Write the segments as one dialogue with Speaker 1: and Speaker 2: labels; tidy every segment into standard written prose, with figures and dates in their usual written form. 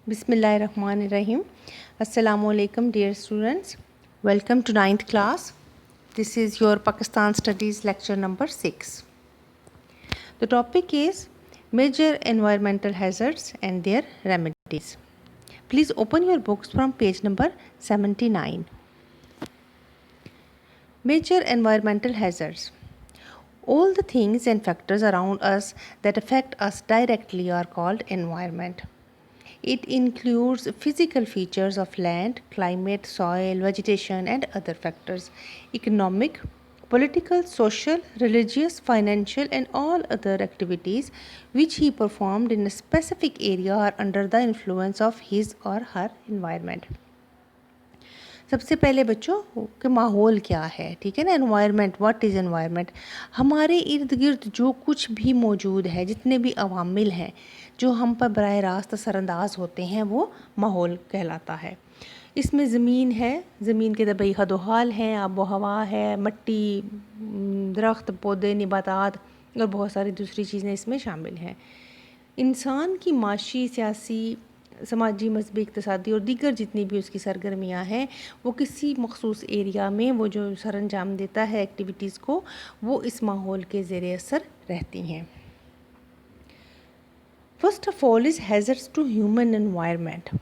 Speaker 1: Bismillahirrahmanirrahim. Assalamu alaikum dear students. Welcome to 9th class. This is your Pakistan Studies lecture number 6. The topic is major environmental hazards and their remedies. Please open your books from page number 79. Major environmental hazards. All the things and factors around us that affect us directly are called environment. It includes physical features of land, climate, soil, vegetation, and other factors. Economic, political, social, religious, financial, and all other activities which he performed in a specific area are under the influence of his or her environment. سب سے پہلے بچوں کہ ماحول کیا ہے، ٹھیک ہے نا. Environment, what is environment? ہمارے ارد گرد جو کچھ بھی موجود ہے، جتنے بھی عوامل ہیں جو ہم پر براہ راست اثر انداز ہوتے ہیں، وہ ماحول کہلاتا ہے. اس میں زمین ہے، زمین کے طبعی حد و حال ہیں، آب و ہوا ہے، مٹی، درخت، پودے، نباتات اور بہت ساری دوسری چیزیں اس میں شامل ہیں. انسان کی معاشی، سیاسی، سماجی، مذہبی، اقتصادی اور دیگر جتنی بھی اس کی سرگرمیاں ہیں، وہ کسی مخصوص ایریا میں وہ جو سر انجام دیتا ہے ایکٹیویٹیز کو، وہ اس ماحول کے زیر اثر رہتی ہیں. First of all is hazards to human environment.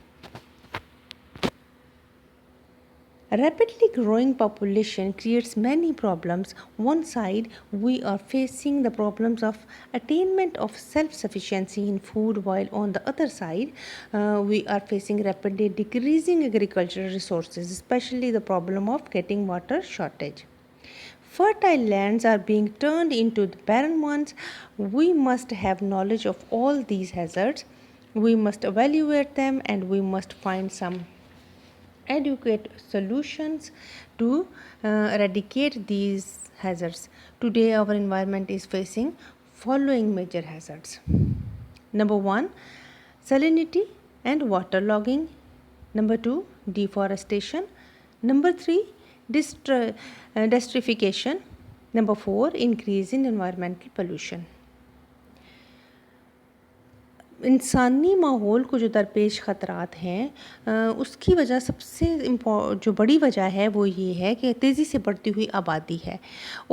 Speaker 1: A rapidly growing population creates many problems. One side, we are facing the problems of attainment of self-sufficiency in food, while on the other side, we are facing rapidly decreasing agricultural resources, especially the problem of getting water shortage. Fertile lands are being turned into the barren ones. We must have knowledge of all these hazards. We must evaluate them, and we must find some adequate solutions to eradicate these hazards. Today our environment is facing following major hazards. Number 1, salinity and waterlogging. Number 2, deforestation. Number 3, desertification. Number 4, increase in environmental pollution. انسانی ماحول کو جو درپیش خطرات ہیں، اس کی وجہ سب سے جو بڑی وجہ ہے وہ یہ ہے کہ تیزی سے بڑھتی ہوئی آبادی ہے،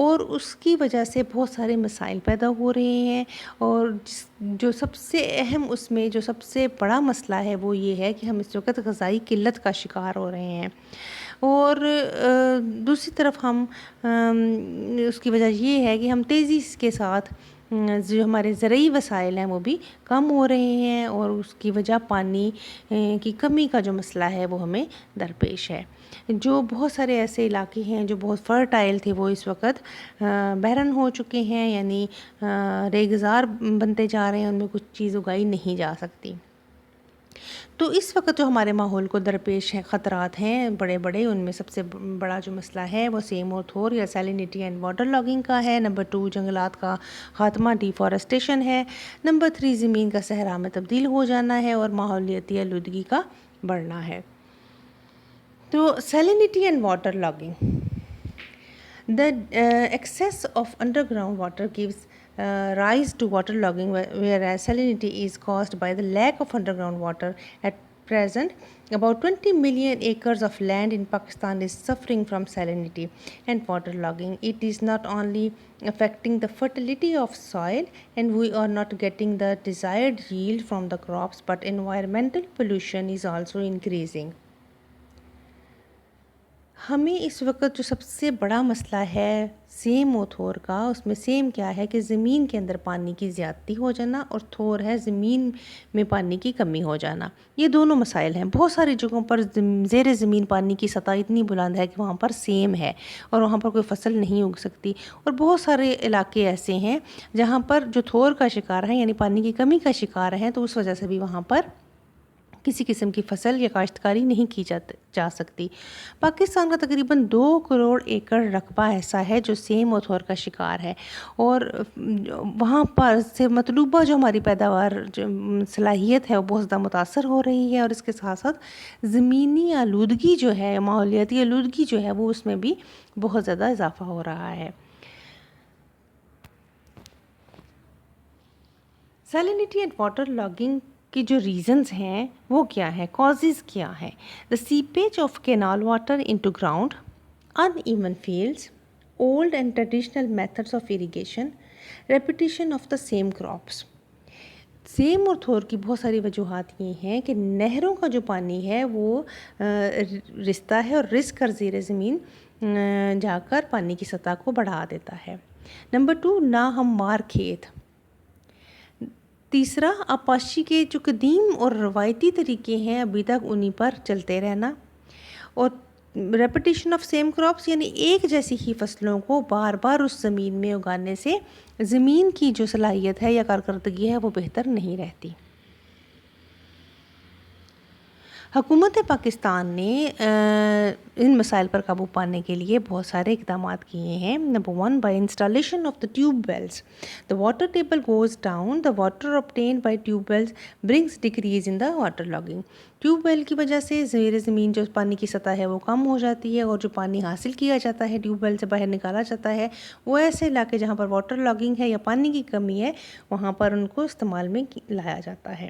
Speaker 1: اور اس کی وجہ سے بہت سارے مسائل پیدا ہو رہے ہیں. اور جو سب سے اہم اس میں جو سب سے بڑا مسئلہ ہے وہ یہ ہے کہ ہم اس وقت غذائی قلت کا شکار ہو رہے ہیں. اور دوسری طرف ہم اس کی وجہ یہ ہے کہ ہم تیزی کے ساتھ جو ہمارے زرعی وسائل ہیں وہ بھی کم ہو رہے ہیں، اور اس کی وجہ پانی کی کمی کا جو مسئلہ ہے وہ ہمیں درپیش ہے. جو بہت سارے ایسے علاقے ہیں جو بہت فرٹائل تھے وہ اس وقت بیرن ہو چکے ہیں، یعنی ریگزار بنتے جا رہے ہیں، ان میں کچھ چیز اگائی نہیں جا سکتی. تو اس وقت جو ہمارے ماحول کو درپیش خطرات ہیں بڑے بڑے، ان میں سب سے بڑا جو مسئلہ ہے وہ سیم اور تھور یا سیلینٹی اینڈ واٹر لاگنگ کا ہے. نمبر 2، جنگلات کا خاتمہ، ڈیفارسٹیشن ہے. نمبر 3، زمین کا صحرا میں تبدیل ہو جانا ہے اور ماحولیاتی آلودگی کا بڑھنا ہے. تو salinity and water logging. The excess of underground water gives rise to waterlogging, whereas salinity is caused by the lack of underground water. At present, about 20 million acres of land in Pakistan is suffering from salinity and waterlogging. It is not only affecting the fertility of soil, and we are not getting the desired yield from the crops, but environmental pollution is also increasing. ہمیں اس وقت جو سب سے بڑا مسئلہ ہے same و تھور کا، اس میں سیم کیا ہے کہ زمین کے اندر پانی کی زیادتی ہو جانا، اور تھور ہے زمین میں پانی کی کمی ہو جانا. یہ دونوں مسائل ہیں. بہت ساری جگہوں پر زیر زمین پانی کی سطح اتنی بلند ہے کہ وہاں پر سیم ہے اور وہاں پر کوئی فصل نہیں اگ سکتی، اور بہت سارے علاقے ایسے ہیں جہاں پر جو تھور کا شکار ہیں، یعنی پانی کی کمی کا شکار ہیں، تو اس وجہ سے بھی وہاں پر کسی قسم کی فصل یا کاشتکاری نہیں کی جا سکتی. پاکستان کا تقریباً 2 کروڑ ایکڑ رقبہ ایسا ہے جو سیم اور تھور کا شکار ہے، اور وہاں پر سے مطلوبہ جو ہماری پیداوار جو صلاحیت ہے وہ بہت زیادہ متاثر ہو رہی ہے، اور اس کے ساتھ ساتھ زمینی آلودگی جو ہے، ماحولیاتی آلودگی جو ہے، وہ اس میں بھی بہت زیادہ اضافہ ہو رہا ہے. Salinity and water logging کہ جو ریزنز ہیں وہ کیا ہیں، کازز کیا ہیں. The seepage of canal water into ground, uneven fields, old and traditional methods of irrigation, repetition of the same crops. سیم اور تھور کی بہت ساری وجوہات یہ ہیں کہ نہروں کا جو پانی ہے وہ رستا ہے اور رس کر زیر زمین جا کر پانی کی سطح کو بڑھا دیتا ہے. نمبر 2، ناہموار کھیت. تیسرا، آبپاشی کے جو قدیم اور روایتی طریقے ہیں ابھی تک انہی پر چلتے رہنا. اور ریپیٹیشن آف سیم کراپس یعنی ایک جیسی ہی فصلوں کو بار بار اس زمین میں اگانے سے زمین کی جو صلاحیت ہے یا کارکردگی ہے وہ بہتر نہیں رہتی. حکومت پاکستان نے ان مسائل پر قابو پانے کے لیے بہت سارے اقدامات کیے ہیں. Number 1، by installation of the tube wells. The water table goes down, the water obtained by tube wells brings decrease in the water logging. Tube well کی وجہ سے زیر زمین جو پانی کی سطح ہے وہ کم ہو جاتی ہے، اور جو پانی حاصل کیا جاتا ہے ٹیوب ویل سے باہر نکالا جاتا ہے وہ ایسے علاقے جہاں پر واٹر لاگنگ ہے یا پانی کی کمی ہے وہاں پر ان کو استعمال میں لایا جاتا ہے.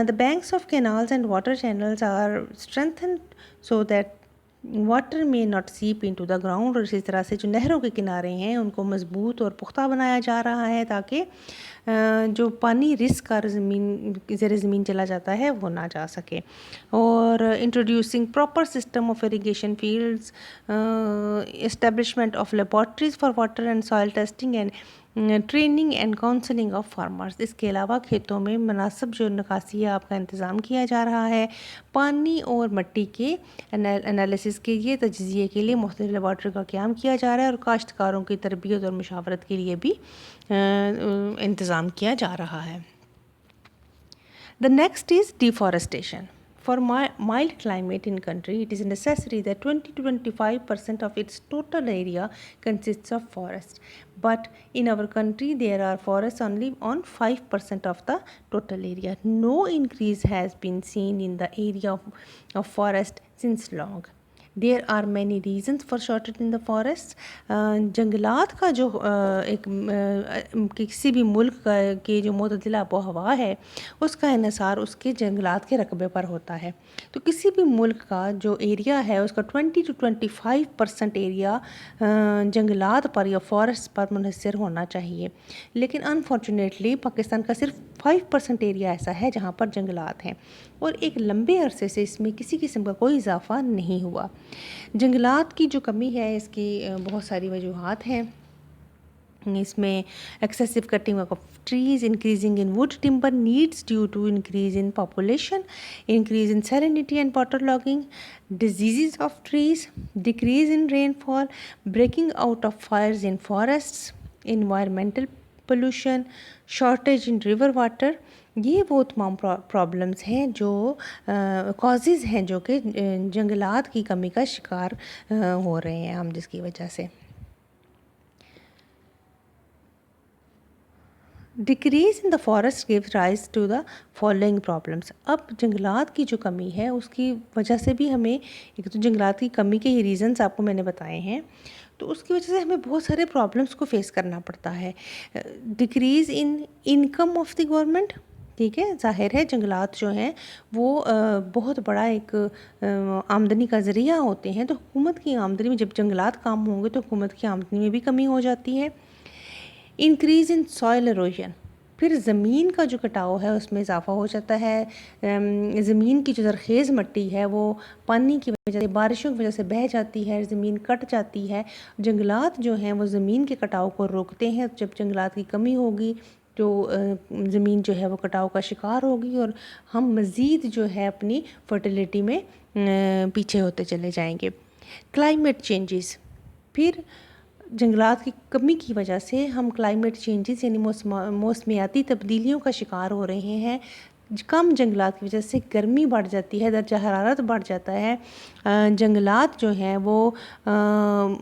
Speaker 1: The banks of canals and water channels are strengthened so that water میں ناٹ سیپ انٹو دا گراؤنڈ. اور اسی طرح سے جو نہروں کے کنارے ہیں ان کو مضبوط اور پختہ بنایا جا رہا ہے تاکہ جو پانی رس کر زیر زمین چلا جاتا ہے وہ نہ جا سکے. اور introducing proper system of irrigation fields, establishment of laboratories for water and soil testing and training and counselling of farmers. اس کے علاوہ کھیتوں میں مناسب جو نکاسی آپ کا انتظام کیا جا رہا ہے، پانی اور مٹی کے انالیسس کے لیے، تجزیے کے لیے مختلف لیبارٹری کا قیام کیا جا رہا ہے، اور کاشتکاروں کی تربیت اور مشاورت کے لیے بھی انتظام کیا جا رہا ہے. The next is deforestation. For mild climate in country, it is necessary that 20 to 25% of its total area consists of forest. But in our country, there are forests only on 5% of the total area. No increase has been seen in the area of forest since long. There are many reasons for shortage in the forests. جنگلات کا جو ایک کسی بھی ملک کے جو معتدل آب و ہوا ہے اس کا انحصار اس کے جنگلات کے رقبے پر ہوتا ہے. تو کسی بھی ملک کا جو ایریا ہے اس کا 20 to 25% ایریا جنگلات پر یا فارسٹ پر منحصر ہونا چاہیے. لیکن انفارچونیٹلی پاکستان کا صرف 5% ایریا ایسا ہے جہاں پر جنگلات ہیں، اور ایک لمبے عرصے سے اس میں کسی قسم کا کوئی اضافہ نہیں ہوا. جنگلات کی جو کمی ہے اس کی بہت ساری وجوہات ہیں. اس میں excessive cutting of trees, increasing in wood timber needs due to increase in population, increase in salinity and water logging, diseases of trees, decrease in rainfall, breaking out of fires in forests, environmental pollution, shortage in river water. یہ وہ تمام problems ہیں جو causes ہیں جو کہ جنگلات کی کمی کا شکار ہو رہے ہیں ہم، جس کی وجہ سے. Decrease in the forest gives rise to the following problems. اب جنگلات کی جو کمی ہے اس کی وجہ سے بھی ہمیں، ایک تو جنگلات کی کمی کے ہی ریزنس آپ کو میں نے بتائے ہیں، تو اس کی وجہ سے ہمیں بہت سارے پرابلمس کو فیس کرنا پڑتا ہے. Decrease in income of the government. ٹھیک ہے، ظاہر ہے جنگلات جو ہیں وہ بہت بڑا ایک آمدنی کا ذریعہ ہوتے ہیں، تو حکومت کی آمدنی میں جب جنگلات کام ہوں گے تو حکومت کی آمدنی میں بھی کمی ہو جاتی ہے. Increase in soil erosion. پھر زمین کا جو کٹاؤ ہے اس میں اضافہ ہو جاتا ہے. زمین کی جو زرخیز مٹی ہے وہ پانی کی وجہ سے، بارشوں کی وجہ سے بہہ جاتی ہے، زمین کٹ جاتی ہے. جنگلات جو ہیں وہ زمین کے کٹاؤ کو روکتے ہیں. جب جنگلات کی کمی ہوگی تو زمین جو ہے وہ کٹاؤ کا شکار ہوگی، اور ہم مزید جو ہے اپنی فرٹیلیٹی میں پیچھے ہوتے چلے جائیں گے. Climate changes. پھر جنگلات کی کمی کی وجہ سے ہم کلائمیٹ چینجز یعنی موسمیاتی تبدیلیوں کا شکار ہو رہے ہیں. کم جنگلات کی وجہ سے گرمی بڑھ جاتی ہے، درجہ حرارت بڑھ جاتا ہے. جنگلات جو ہیں وہ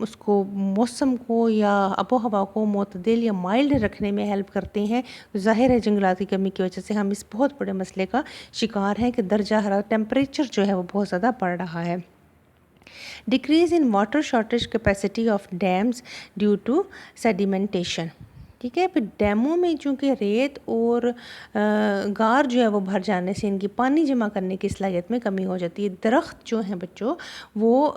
Speaker 1: اس کو موسم کو یا آب و ہوا کو معتدل یا مائلڈ رکھنے میں ہیلپ کرتے ہیں. ظاہر ہے جنگلات کی کمی کی وجہ سے ہم اس بہت بڑے مسئلے کا شکار ہیں کہ درجہ حرارت ٹیمپریچر جو ہے وہ بہت زیادہ بڑھ رہا ہے. Decrease in water shortage capacity of dams due to sedimentation. ٹھیک ہے. پھر ڈیموں میں چونکہ ریت اور غار جو ہے وہ بھر جانے سے ان کی پانی جمع کرنے کی صلاحیت میں کمی ہو جاتی ہے. درخت جو ہیں بچوں وہ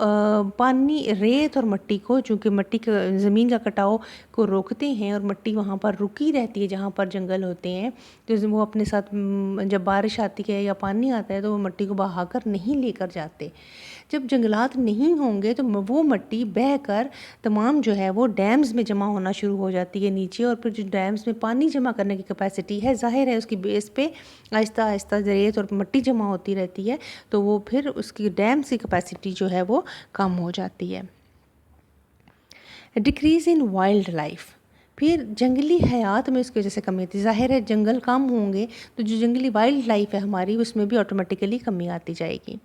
Speaker 1: پانی ریت اور مٹی کو، چونکہ مٹی کا زمین کا کٹاؤ کو روکتے ہیں اور مٹی وہاں پر رکی رہتی ہے جہاں پر جنگل ہوتے ہیں، تو وہ اپنے ساتھ جب بارش آتی ہے یا پانی آتا ہے تو وہ مٹی کو بہا کر نہیں لے کر جاتے. جب جنگلات نہیں ہوں گے تو وہ مٹی بہہ کر تمام جو ہے وہ ڈیمز میں جمع ہونا شروع ہو جاتی ہے نیچے، اور پھر جو ڈیمز میں پانی جمع کرنے کی کیپیسٹی ہے، ظاہر ہے اس کی بیس پہ آہستہ آہستہ ریت اور مٹی جمع ہوتی رہتی ہے، تو وہ پھر اس کی ڈیمز کی کیپیسٹی جو ہے وہ کم ہو جاتی ہے. ڈکریز ان وائلڈ لائف، پھر جنگلی حیات میں اس کی وجہ سے کمی آتی ہے. ظاہر ہے جنگل کم ہوں گے تو جو جنگلی وائلڈ لائف ہے ہماری اس میں بھی آٹومیٹیکلی کمی آتی جائے گی.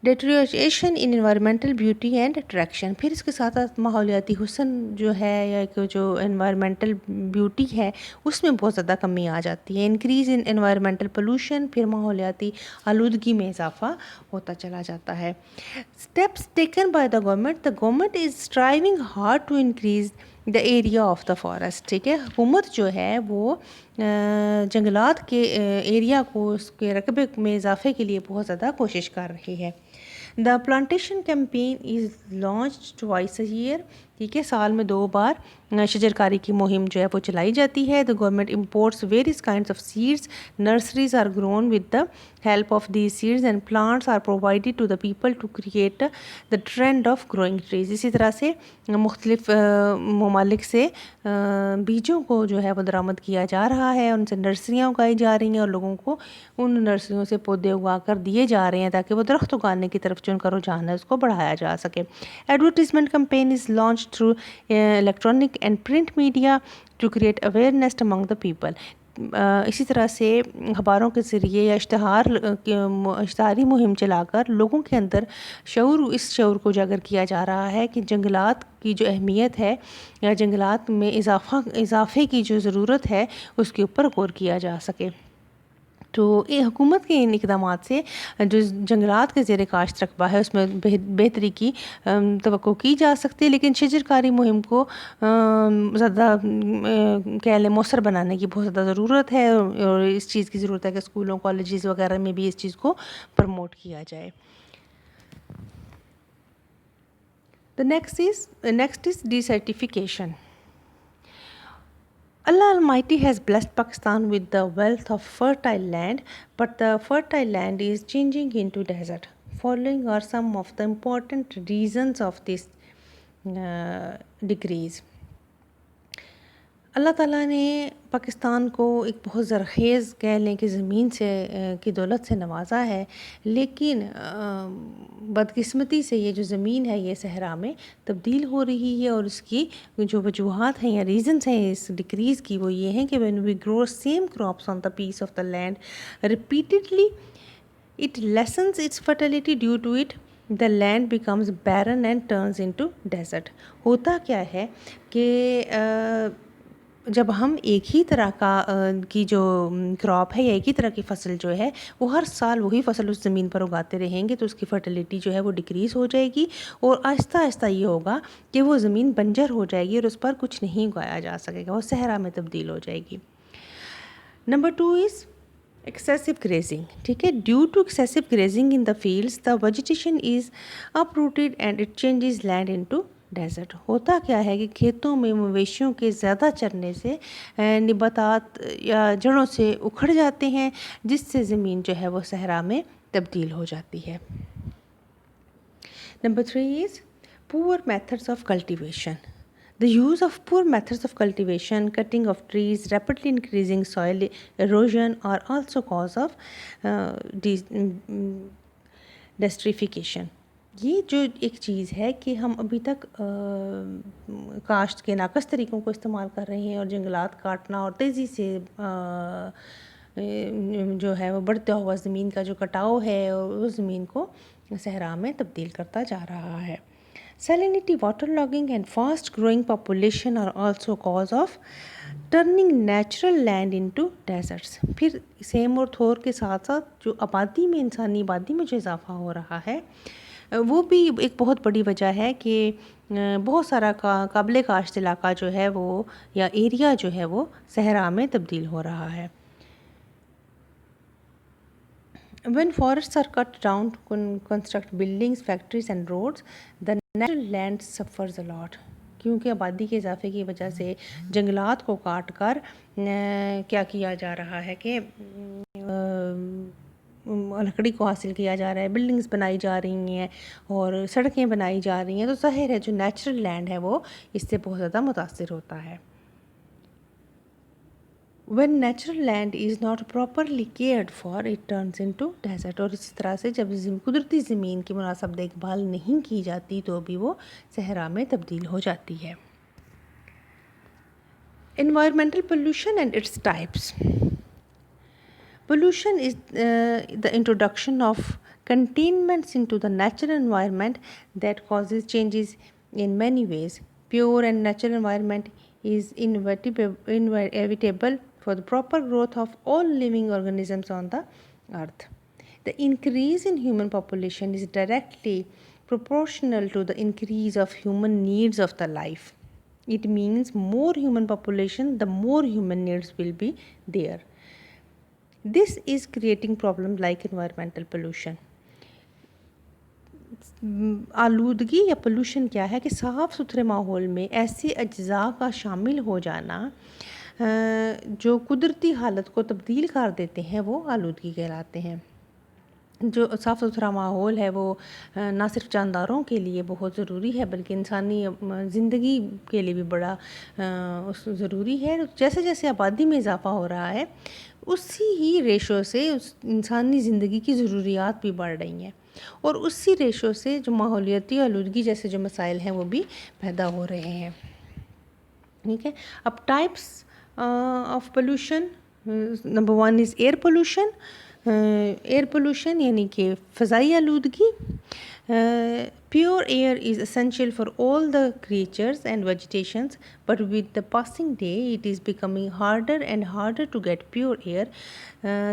Speaker 1: Deterioration in environmental beauty and attraction, پھر اس کے ساتھ ساتھ ماحولیاتی حسن جو ہے یا ایک جو انوائرمنٹل بیوٹی ہے اس میں بہت زیادہ کمی آ جاتی ہے. انکریز ان انوائرمنٹل پولوشن، پھر ماحولیاتی آلودگی میں اضافہ ہوتا چلا جاتا ہے. Steps taken by the government is striving hard to increase the area of the forest. ٹھیک ہے، حکومت جو ہے وہ جنگلات کے ایریا کو، اس کے رقبے میں اضافے کے لیے بہت زیادہ کوشش کر رہی ہے. The plantation campaign is launch twice a year. ٹھیک ہے، سال میں 2 بار شجر کاری کی مہم جو ہے وہ چلائی جاتی ہے. The government imports various kinds of seeds. Nurseries are grown with the help of these seeds and plants are provided to the people to create the trend of growing trees. اسی طرح سے مختلف ممالک سے بیجوں کو جو ہے وہ درآمد کیا جا رہا ہے، ان سے نرسریاں اگائی جا رہی ہیں اور لوگوں کو ان نرسریوں سے پودے اگا کر دیے جا رہے ہیں تاکہ وہ درخت اگانے کی طرف جو ان کا رجحان ہے اس کو بڑھایا جا سکے. Advertisement campaign is launch through electronic and print media to create awareness among the people. اسی طرح سے اخباروں کے ذریعے یا اشتہاری مہم چلا کر لوگوں کے اندر اس شعور کو اجاگر کیا جا رہا ہے کہ جنگلات کی جو اہمیت ہے یا جنگلات میں اضافے کی جو ضرورت ہے اس کے اوپر غور کیا جا سکے. تو یہ حکومت کے ان اقدامات سے جو جنگلات کے زیر کاشت رقبہ ہے اس میں بہتری کی توقع کی جا سکتی ہے، لیکن شجر کاری مہم کو زیادہ کہہ لیں مؤثر بنانے کی بہت زیادہ ضرورت ہے، اور اس چیز کی ضرورت ہے کہ اسکولوں کالجز وغیرہ میں بھی اس چیز کو پروموٹ کیا جائے. The next is desertification. Allah Almighty has blessed Pakistan with the wealth of fertile land, but the fertile land is changing into desert. Following are some of the important reasons of this decrease. اللہ تعالیٰ نے پاکستان کو ایک بہت زرخیز کہہ لیں کہ زمین سے کی دولت سے نوازا ہے، لیکن بدقسمتی سے یہ جو زمین ہے یہ صحرا میں تبدیل ہو رہی ہے، اور اس کی جو وجوہات ہیں یا ریزنز ہیں اس ڈکریز کی وہ یہ ہیں کہ when we grow same crops on the piece of the land repeatedly, it lessens its fertility. Due to it the land becomes barren and turns into desert. ہوتا کیا ہے کہ جب ہم ایک ہی طرح کی جو کراپ ہے یا ایک ہی طرح کی فصل جو ہے وہ ہر سال وہی فصل اس زمین پر اگاتے رہیں گے تو اس کی فرٹیلیٹی جو ہے وہ ڈکریز ہو جائے گی، اور آہستہ آہستہ یہ ہوگا کہ وہ زمین بنجر ہو جائے گی اور اس پر کچھ نہیں اگایا جا سکے گا، وہ صحرا میں تبدیل ہو جائے گی. Number 2 is excessive grazing. ٹھیک ہے، due to excessive grazing in the fields the vegetation is uprooted and it changes land into desert. ہوتا کیا ہے کہ کھیتوں میں مویشیوں کے زیادہ چرنے سے نباتات یا جڑوں سے اکھڑ جاتے ہیں، جس سے زمین جو ہے وہ صحرا میں تبدیل ہو جاتی ہے. نمبر 3 از پور methods of cultivation. The use of poor methods of cultivation, cutting of trees, rapidly increasing soil erosion are also cause of desertification. یہ جو ایک چیز ہے کہ ہم ابھی تک کاشت کے ناقص طریقوں کو استعمال کر رہے ہیں، اور جنگلات کاٹنا اور تیزی سے جو ہے وہ بڑھتا ہوا زمین کا جو کٹاؤ ہے اور اس زمین کو صحرا میں تبدیل کرتا جا رہا ہے. Salinity, waterlogging and fast growing population are also cause of turning natural land into deserts. پھر سیم اور تھور کے ساتھ ساتھ جو آبادی میں انسانی آبادی میں جو اضافہ ہو رہا ہے وہ بھی ایک بہت بڑی وجہ ہے کہ بہت سارا قابل کاشت علاقہ جو ہے وہ یا ایریا جو ہے وہ صحرا میں تبدیل ہو رہا ہے. When forests are cut down to construct buildings, factories and roads, the natural land suffers a lot. کیونکہ آبادی کے اضافے کی وجہ سے جنگلات کو کاٹ کر کیا کیا جا رہا ہے کہ لکڑی کو حاصل کیا جا رہا ہے، بلڈنگز بنائی جا رہی ہیں اور سڑکیں بنائی جا رہی ہیں، تو ظاہر ہے جو نیچرل لینڈ ہے وہ اس سے بہت زیادہ متاثر ہوتا ہے. When natural land is not properly cared for, it turns into desert. اور اسی طرح سے جب قدرتی زمین کی مناسب دیکھ بھال نہیں کی جاتی تو بھی وہ صحرا میں تبدیل ہو جاتی ہے. Environmental pollution and its types. Pollution is the introduction of contaminants into the natural environment that causes changes in many ways. Pure and natural environment is inevitable for the proper growth of all living organisms on the earth. The increase in human population is directly proportional to the increase of human needs of the life. It means more human population, the more human needs will be there. This is creating problems like environmental pollution. آلودگی یا pollution کیا ہے کہ صاف ستھرے ماحول میں ایسے اجزاء کا شامل ہو جانا جو قدرتی حالت کو تبدیل کر دیتے ہیں وہ آلودگی کہلاتے ہیں. جو صاف ستھرا ماحول ہے وہ نہ صرف جانداروں کے لیے بہت ضروری ہے بلکہ انسانی زندگی کے لیے بھی بڑا ضروری ہے. جیسے جیسے آبادی میں اضافہ ہو رہا ہے اسی ہی ریشو سے انسانی زندگی کی ضروریات بھی بڑھ رہی ہیں اور اسی ریشو سے جو ماحولیاتی آلودگی جیسے جو مسائل ہیں وہ بھی پیدا ہو رہے ہیں. ٹھیک ہے. اب types of pollution. Number 1 is air pollution. Air pollution یعنی کہ فضائی آلودگی. Pure air is essential for all the creatures and vegetations, but with the passing day it is becoming harder and harder to get pure air.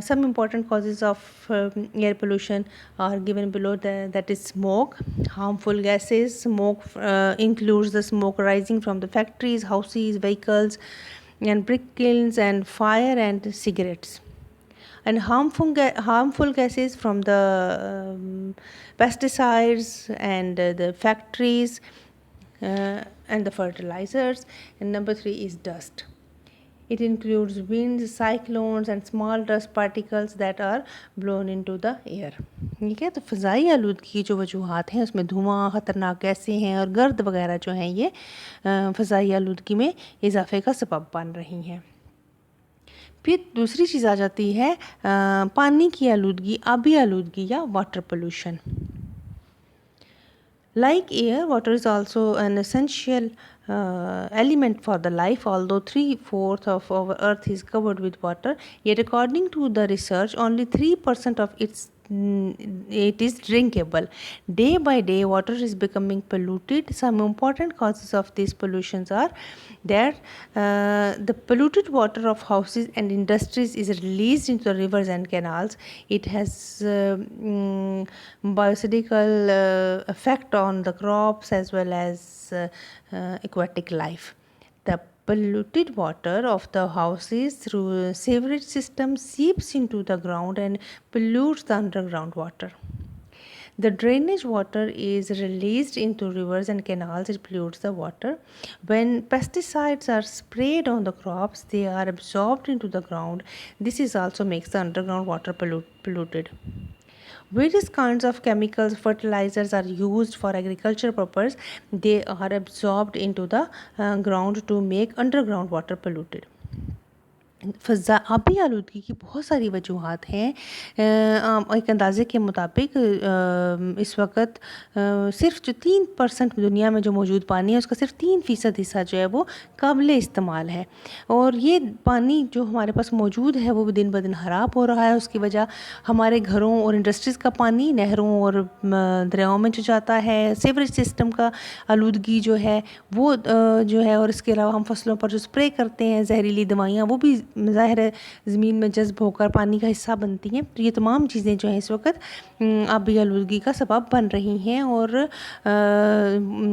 Speaker 1: Some important causes of air pollution are given below. That is smoke, harmful gases. Smoke includes the smoke rising from the factories, houses, vehicles and brick kilns and fire and cigarettes. And harmful gases from the pesticides and the factories and the fertilizers. And number 3 is dust. It includes winds, cyclones and small dust particles that are blown into the air. ٹھیک ہے. تو فضائی آلودگی کی جو وجوہات ہیں اس میں دھواں، خطرناک گیسیں ہیں اور گرد وغیرہ جو ہیں یہ فضائی آلودگی میں اضافے کا سبب بن رہی ہیں. پھر دوسری چیز آ جاتی ہے پانی کی آلودگی، آبی آلودگی یا water pollution. Like air, water is also an essential element for the life. Although 3/4 of our earth is covered with water, yet according to the research, only 3% of it is drinkable. Day by day, water is becoming polluted. Some important causes of these pollutions are that the polluted water of houses and industries is released into the rivers and canals. It has biological effect on the crops as well as aquatic life. The polluted water of the houses through sewerage system seeps into the ground and pollutes the underground water. The drainage water is released into rivers and canals. It pollutes the water. When pesticides are sprayed on the crops, they are absorbed into the ground. This is also makes the underground water polluted. Various kinds of chemicals, fertilizers are used for agriculture purpose. They are absorbed into the ground to make underground water polluted. آبی آلودگی کی بہت ساری وجوہات ہیں. ایک اندازے کے مطابق اس وقت صرف جو 3% دنیا میں جو موجود پانی ہے اس کا صرف 3% حصہ جو ہے وہ قابل استعمال ہے اور یہ پانی جو ہمارے پاس موجود ہے وہ دن بدن خراب ہو رہا ہے. اس کی وجہ ہمارے گھروں اور انڈسٹریز کا پانی نہروں اور دریاؤں میں جو جاتا ہے، سیوریج سسٹم کا آلودگی جو ہے وہ جو ہے، اور اس کے علاوہ ہم فصلوں پر جو اسپرے کرتے ہیں زہریلی دوائیاں وہ بھی ظاہر ہے زمین میں جذب ہو کر پانی کا حصہ بنتی ہیں. تو یہ تمام چیزیں جو ہیں اس وقت آبی آلودگی کا سبب بن رہی ہیں. اور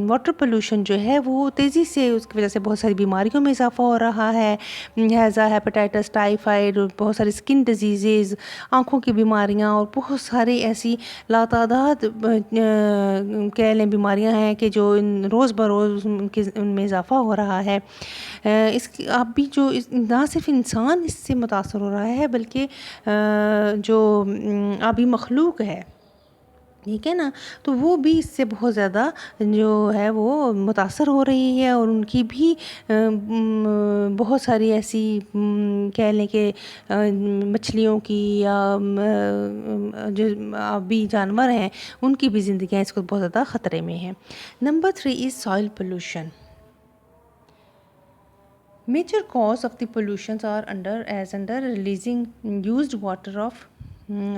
Speaker 1: واٹر پولوشن جو ہے وہ تیزی سے اس کی وجہ سے بہت ساری بیماریوں میں اضافہ ہو رہا ہے. ہیضہ، ہیپاٹائٹس، ٹائیفائڈ، بہت ساری اسکن ڈیزیزز، آنکھوں کی بیماریاں اور بہت ساری ایسی لاتعداد کہہ لیں بیماریاں ہیں کہ جو روز بروز ان میں اضافہ ہو رہا ہے. اس کی اب بھی جو نہ صرف انسان اس سے متاثر ہو رہا ہے بلکہ جو آبی مخلوق ہے، ٹھیک ہے نا، تو وہ بھی اس سے بہت زیادہ جو ہے وہ متاثر ہو رہی ہے. اور ان کی بھی بہت ساری ایسی کہہ لیں کہ مچھلیوں کی یا جو آبی جانور ہیں ان کی بھی زندگیاں اس کو بہت زیادہ خطرے میں ہیں. Number 3 is soil pollution. Major cause of the pollutions are under releasing used water of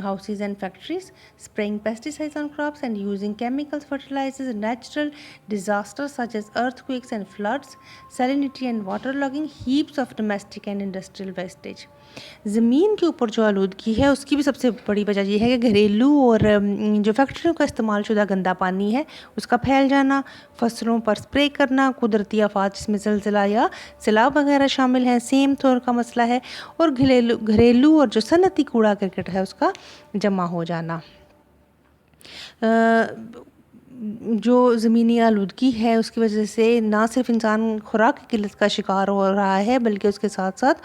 Speaker 1: houses and factories, spraying pesticides on crops and using chemicals, fertilizers, natural disasters such as earthquakes and floods, salinity and waterlogging, heaps of domestic and industrial wastage. زمین کے اوپر جو آلودگی ہے اس کی بھی سب سے بڑی وجہ یہ ہے کہ گھریلو اور جو فیکٹریوں کا استعمال شدہ گندا پانی ہے اس کا پھیل جانا، فصلوں پر سپرے کرنا، قدرتی آفات جس میں زلزلہ یا سیلاب وغیرہ شامل ہیں، سیم طور کا مسئلہ ہے، اور گھریلو اور جو صنعتی کوڑا کرکٹ ہے اس کا جمع ہو جانا. جو زمینی آلودگی ہے اس کی وجہ سے نہ صرف انسان خوراک کی قلت کا شکار ہو رہا ہے بلکہ اس کے ساتھ ساتھ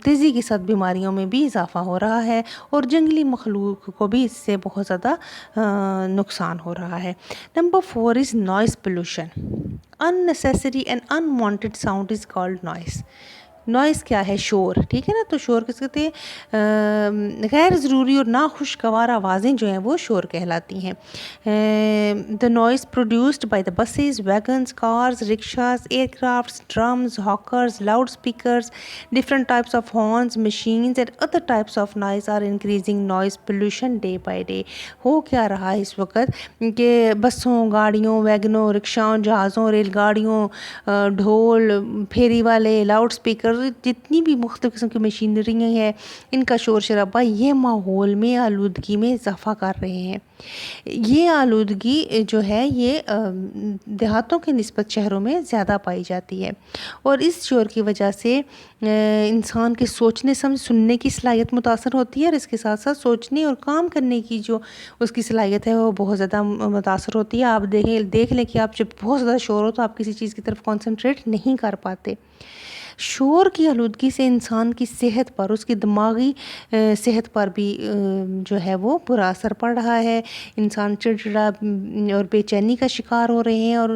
Speaker 1: تیزی کے ساتھ بیماریوں میں بھی اضافہ ہو رہا ہے، اور جنگلی مخلوق کو بھی اس سے بہت زیادہ نقصان ہو رہا ہے. Number 4 is noise pollution. unnecessary and unwanted sound is called noise. Noise کیا ہے؟ شور، ٹھیک ہے نا. تو شور کس کہتے ہیں؟ غیر ضروری اور ناخوشگوار آوازیں جو ہیں وہ شور کہلاتی ہیں. the noise produced by the buses, wagons, cars, rickshaws, aircrafts, drums, hawkers, loudspeakers, different types of horns, machines and other types of noise are increasing noise pollution day by day. ہو کیا رہا ہے اس وقت کہ بسوں، گاڑیوں، ویگنوں، رکشاؤں، جہازوں، ریل گاڑیوں، ڈھول، پھیری والے، لاؤڈ سپیکر، جتنی بھی مختلف قسم کی مشینری ہیں ان کا شور شرابہ یہ ماحول میں آلودگی میں اضافہ کر رہے ہیں. یہ آلودگی جو ہے یہ دیہاتوں کے نسبت شہروں میں زیادہ پائی جاتی ہے، اور اس شور کی وجہ سے انسان کے سوچنے سننے کی صلاحیت متاثر ہوتی ہے، اور اس کے ساتھ ساتھ سوچنے اور کام کرنے کی جو اس کی صلاحیت ہے وہ بہت زیادہ متاثر ہوتی ہے. آپ دیکھ لیں کہ آپ جب بہت زیادہ شور ہو تو آپ کسی چیز کی طرف کنسنٹریٹ نہیں کر پاتے. شور کی آلودگی سے انسان کی صحت پر، اس کی دماغی صحت پر بھی جو ہے وہ برا اثر پڑ رہا ہے. انسان چڑچڑا اور بے چینی کا شکار ہو رہے ہیں، اور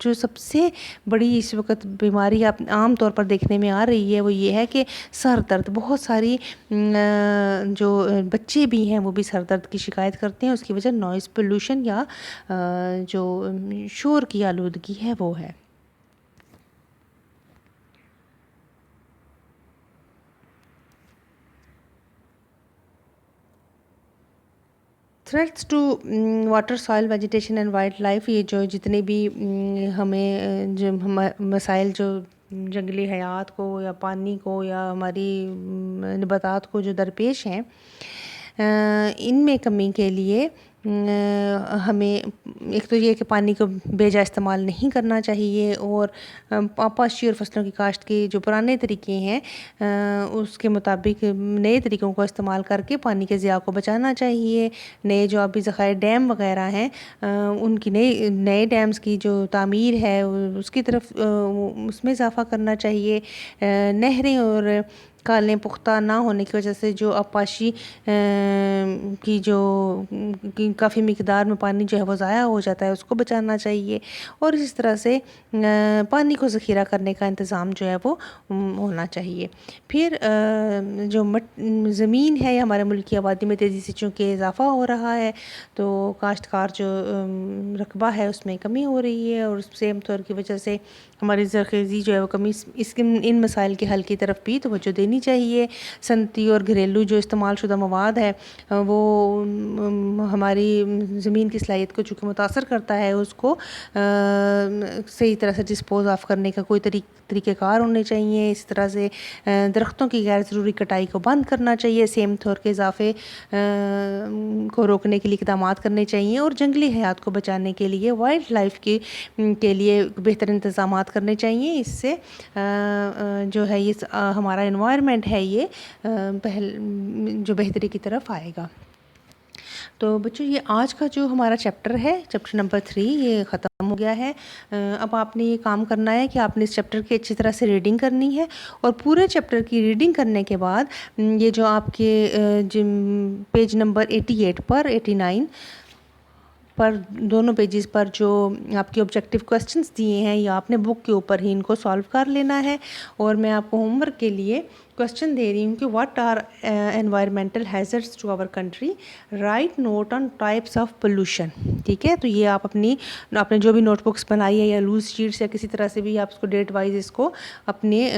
Speaker 1: جو سب سے بڑی اس وقت بیماری آپ عام طور پر دیکھنے میں آ رہی ہے وہ یہ ہے کہ سر درد. بہت ساری جو بچے بھی ہیں وہ بھی سر درد کی شکایت کرتے ہیں. اس کی وجہ نوائز پولوشن یا جو شور کی آلودگی ہے وہ ہے. Threats to water, soil, vegetation and wildlife. یہ جو جتنے بھی ہمیں جو مسائل جو جنگلی حیات کو یا پانی کو یا ہماری نباتات کو جو درپیش ہیں، ان میں کمی کے لیے ہمیں ایک تو یہ کہ پانی کو بے جا استعمال نہیں کرنا چاہیے، اور پاشی اور فصلوں کی کاشت کے جو پرانے طریقے ہیں اس کے مطابق نئے طریقوں کو استعمال کر کے پانی کے ضیاع کو بچانا چاہیے. نئے جو آبی ذخائر ڈیم وغیرہ ہیں ان کی نئے ڈیمز کی جو تعمیر ہے اس کی طرف اس میں اضافہ کرنا چاہیے. نہریں اور کالیں پختہ نہ ہونے کی وجہ سے جو آبپاشی کی جو کافی مقدار میں پانی جو ہے وہ ضائع ہو جاتا ہے اس کو بچانا چاہیے، اور اس طرح سے پانی کو ذخیرہ کرنے کا انتظام جو ہے وہ ہونا چاہیے. پھر جو زمین ہے ہمارے ملک کی آبادی میں تیزی سے چونکہ اضافہ ہو رہا ہے تو کاشتکار جو رقبہ ہے اس میں کمی ہو رہی ہے، اور سیم طور کی وجہ سے ہماری زرخیزی جو ہے وہ کمی ان مسائل کے حل کی طرف بھی توجہ دینی دینی چاہیے۔ صنعتی اور گھریلو جو استعمال شدہ مواد ہے وہ ہماری زمین کی صلاحیت کو چونکہ متاثر کرتا ہے، اس کو صحیح طرح سے ڈسپوز آف کرنے کا کوئی طریقہ کار ہونے چاہیے۔ اس طرح سے درختوں کی غیر ضروری کٹائی کو بند کرنا چاہیے، سیم طور کے اضافے کو روکنے کے لیے اقدامات کرنے چاہیے، اور جنگلی حیات کو بچانے کے لیے وائلڈ لائف کے لیے بہتر انتظامات کرنے چاہیے۔ اس سے جو ہے یہ ہمارا انوائرمنٹ ہے یہ جو بہتری کی طرف آئے گا۔ تو بچوں یہ آج کا جو ہمارا چیپٹر ہے، چیپٹر نمبر 3، یہ ختم ہو گیا ہے۔ اب آپ نے یہ کام کرنا ہے کہ آپ نے اس چیپٹر کی اچھی طرح سے ریڈنگ کرنی ہے، اور پورے چیپٹر کی ریڈنگ کرنے کے بعد یہ جو آپ کے پیج نمبر 88 پر 89 پر دونوں پیجز پر جو آپ کے آبجیکٹیو کوسچنز دیے ہیں، یا آپ نے بک کے اوپر ہی ان کو سالو کر لینا ہے۔ اور میں آپ کو ہوم ورک کے لیے کوسچن دے رہی ہوں کہ what are environmental hazards to our country, right note on types of pollution. ٹھیک ہے، تو یہ آپ آپ نے جو بھی نوٹ بکس بنائی ہے یا لوز شیٹس یا کسی طرح سے بھی آپ اس کو ڈیٹ وائز اس کو اپنے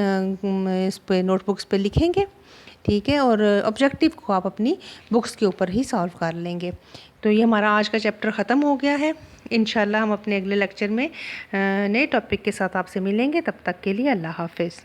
Speaker 1: اس پہ نوٹ بکس پہ لکھیں گے۔ ٹھیک ہے، اور آبجیکٹیو کو آپ اپنی بکس کے اوپر ہی سالو کر لیں گے۔ تو یہ ہمارا آج کا چیپٹر ختم ہو گیا ہے۔ انشاءاللہ ہم اپنے اگلے لیکچر میں نئے ٹاپک کے ساتھ آپ سے ملیں گے۔ تب تک کے لیے اللہ حافظ۔